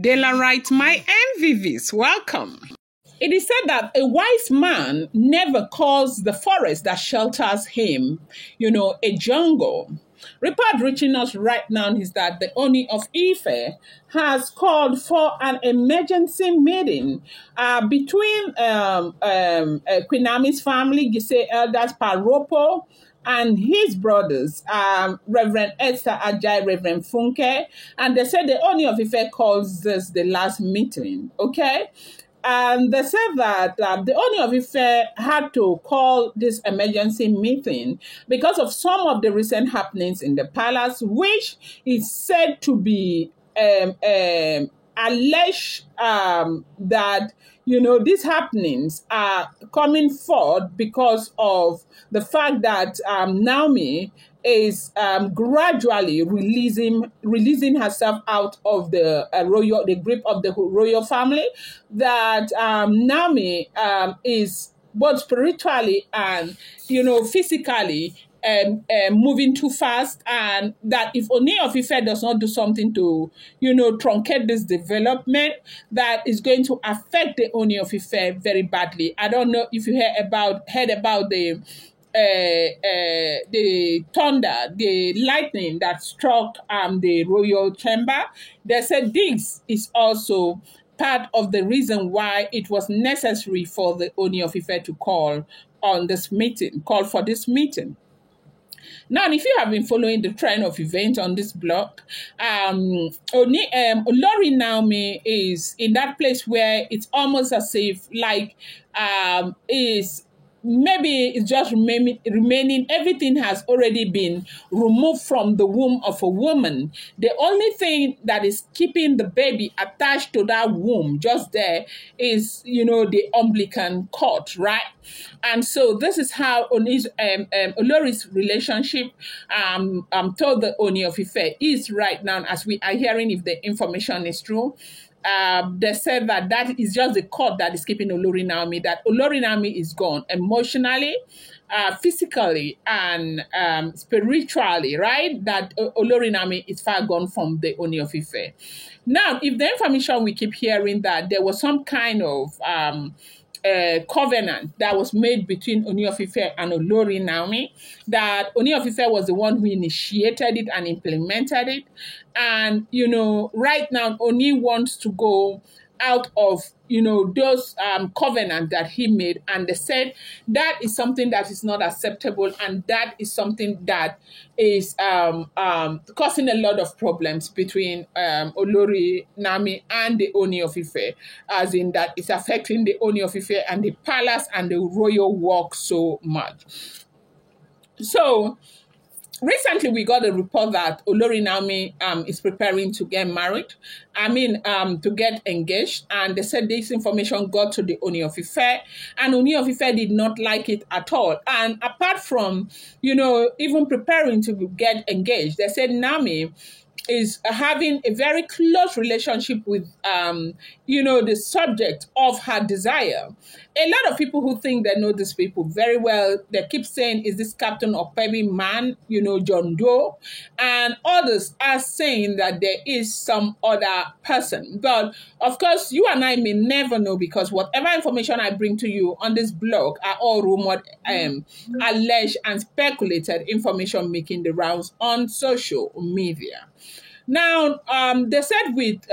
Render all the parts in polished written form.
Dela writes, my MVVs, welcome. It is said that a wise man never calls the forest that shelters him, a jungle. Report reaching us right now is that the Ooni of Ife has called for an emergency meeting between Queen Naomi's family, Gisei elders Paropo, and his brothers, Reverend Esther, Ajayi, Reverend Funke, and they said the Ooni of Ife calls this the last meeting, okay? And they said that the Ooni of Ife had to call this emergency meeting because of some of the recent happenings in the palace, which is said to be alleged that these happenings are coming forth because of the fact that Naomi is gradually releasing herself out of the grip of the royal family. That Naomi is both spiritually and physically moving too fast, and that if Ooni of Ife does not do something to, truncate this development, that is going to affect the Ooni of Ife very badly. I don't know if you heard about the thunder, the lightning that struck the royal chamber. They said this is also part of the reason why it was necessary for the Ooni of Ife to call for this meeting. Now, if you have been following the trend of events on this blog, Olori Naomi is in that place where it's almost as if maybe it's just remaining. Everything has already been removed from the womb of a woman. The only thing that is keeping the baby attached to that womb just there is, the umbilical cord, right? And so this is how Olori's relationship, I'm told the Ooni of Ife is right now, as we are hearing, if the information is true. They said that is just the cord that is keeping Olori Naomi, that Olori Naomi is gone emotionally, physically, and spiritually, right? That Olori Naomi is far gone from the Ooni of Ife. Now, if the information we keep hearing that there was some kind of covenant that was made between Ooni of Ife and Olori Naomi, that Ooni of Ife was the one who initiated it and implemented it. And, right now, Ooni wants to go out of, those covenants that he made. And they said that is something that is not acceptable. And that is something that is causing a lot of problems between Olori Naomi and the Ooni of Ife, as in that it's affecting the Ooni of Ife and the palace and the royal walk so much. So, recently, we got a report that Olori Naomi is preparing to get married. To get engaged. And they said this information got to the Ooni of Ife. And Ooni of Ife did not like it at all. And apart from, even preparing to get engaged, they said Naomi is having a very close relationship with, the subject of her desire. A lot of people who think they know these people very well, they keep saying, is this Captain Opebi man, John Doe? And others are saying that there is some other person. But, of course, you and I may never know, because whatever information I bring to you on this blog are all rumored, alleged, and speculated information making the rounds on social media. Now, they said with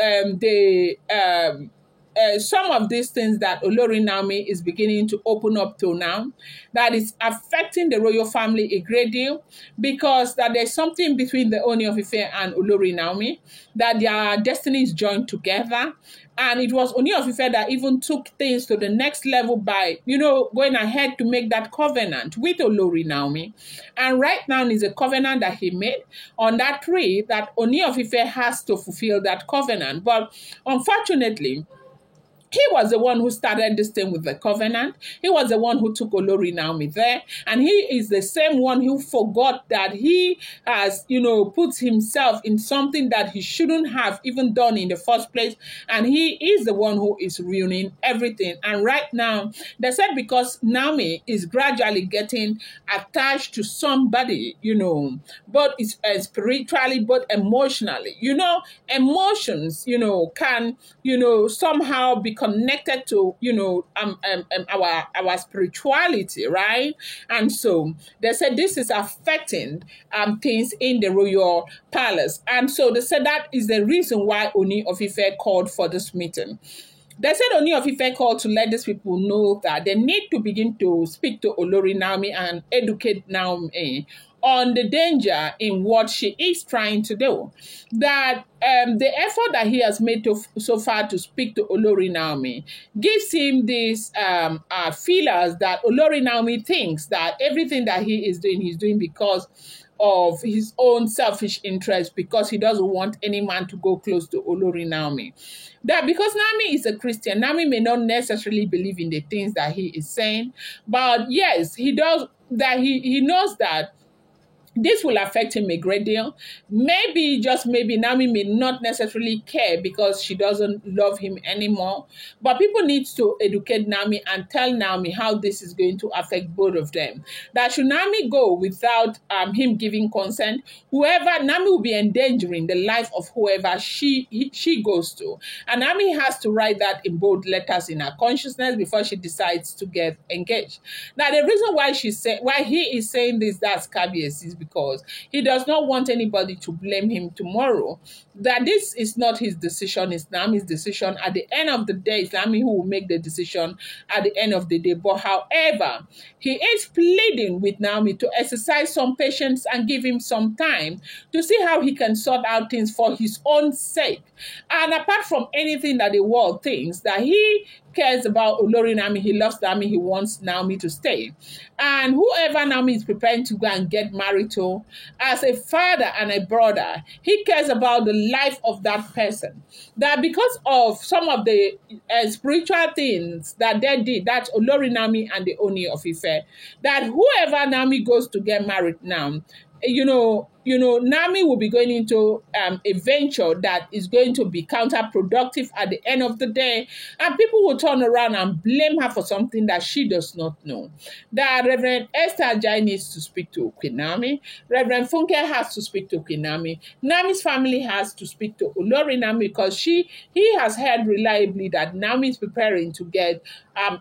some of these things that Olori Naomi is beginning to open up to now, that is affecting the royal family a great deal, because that there's something between the Ooni of Ife and Olori Naomi, that their destinies joined together. And it was Ooni of Ife that even took things to the next level by, going ahead to make that covenant with Olori Naomi. And right now is a covenant that he made on that tree that Ooni of Ife has to fulfill that covenant. But unfortunately, He was the one who started this thing with the covenant. He was the one who took Olori Naomi there. And he is the same one who forgot that he has, put himself in something that he shouldn't have even done in the first place. And he is the one who is ruining everything. And right now, they said because Naomi is gradually getting attached to somebody, both spiritually, but emotionally. Emotions, can, somehow be connected to, our spirituality, right? And so they said this is affecting things in the royal palace. And so they said that is the reason why Ooni of Ife called for this meeting. They said Ooni of Ife called to let these people know that they need to begin to speak to Olori Naomi and educate Naomi on the danger in what she is trying to do. That the effort that he has made so far to speak to Olori Naomi gives him these feelers that Olori Naomi thinks that everything that he's doing because of his own selfish interest, because he doesn't want any man to go close to Olori Naomi. That because Naomi is a Christian, Naomi may not necessarily believe in the things that he is saying, but yes, he does, that he knows that this will affect him a great deal. Maybe, just maybe, Naomi may not necessarily care because she doesn't love him anymore. But people need to educate Naomi and tell Naomi how this is going to affect both of them. That should Naomi go without him giving consent, Naomi will be endangering the life of whoever she goes to. And Naomi has to write that in bold letters in her consciousness before she decides to get engaged. Now, the reason why he is saying this, that's caveats, is because he does not want anybody to blame him tomorrow. That this is not his decision, it's Naomi's decision. At the end of the day, it's Naomi who will make the decision at the end of the day. But however, he is pleading with Naomi to exercise some patience and give him some time to see how he can sort out things for his own sake. And apart from anything that the world thinks, that he cares about Olori Naomi, he loves Naomi, he wants Naomi to stay. And whoever Naomi is preparing to go and get married to, as a father and a brother, he cares about the life of that person. That because of some of the spiritual things that they did, that's Olori Naomi and the Ooni of Ife, that whoever Naomi goes to get married now, Naomi will be going into a venture that is going to be counterproductive at the end of the day, and people will turn around and blame her for something that she does not know. That Reverend Esther Ajayi needs to speak to Queen Naomi. Reverend Funke has to speak to Queen Naomi. Naomi's family has to speak to Olori Naomi, because he has heard reliably that Naomi is preparing to get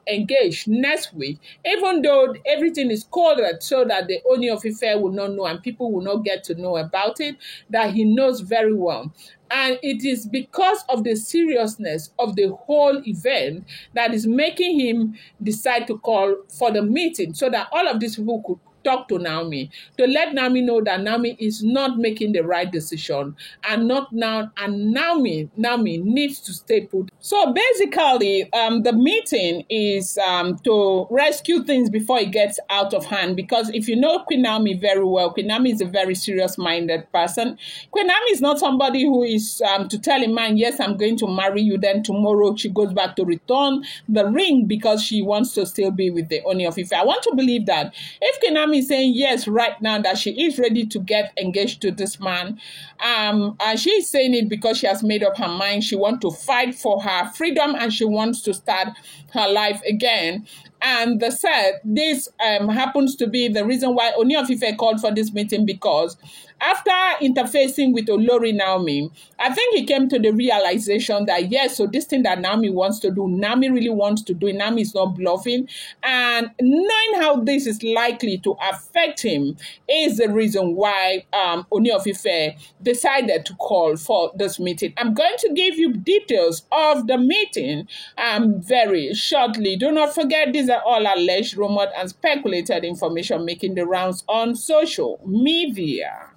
engaged next week, even though everything is coded so that the Ooni of Ife will not know and people will not get to know about it, that he knows very well. And it is because of the seriousness of the whole event that is making him decide to call for the meeting, so that all of these people could talk to Naomi, to let Naomi know that Naomi is not making the right decision, and Naomi needs to stay put. So basically, the meeting is to rescue things before it gets out of hand, because if you know Queen Naomi very well, Queen Naomi is a very serious-minded person. Queen Naomi is not somebody who is to tell a man, yes, I'm going to marry you, then tomorrow she goes back to return the ring because she wants to still be with the Ooni of Ife. I want to believe that if Queen Naomi is saying yes right now, that she is ready to get engaged to this man, and she is saying it because she has made up her mind. She wants to fight for her freedom and she wants to start her life again. And they said this happens to be the reason why Ooni of Ife called for this meeting, because after interfacing with Olori Naomi, I think he came to the realization that yes, so this thing that Naomi wants to do, Naomi really wants to do it. Naomi is not bluffing. And knowing how this is likely to affect him is the reason why Ooni of Ife decided to call for this meeting. I'm going to give you details of the meeting very shortly. Do not forget, these are all alleged, rumored, and speculated information making the rounds on social media.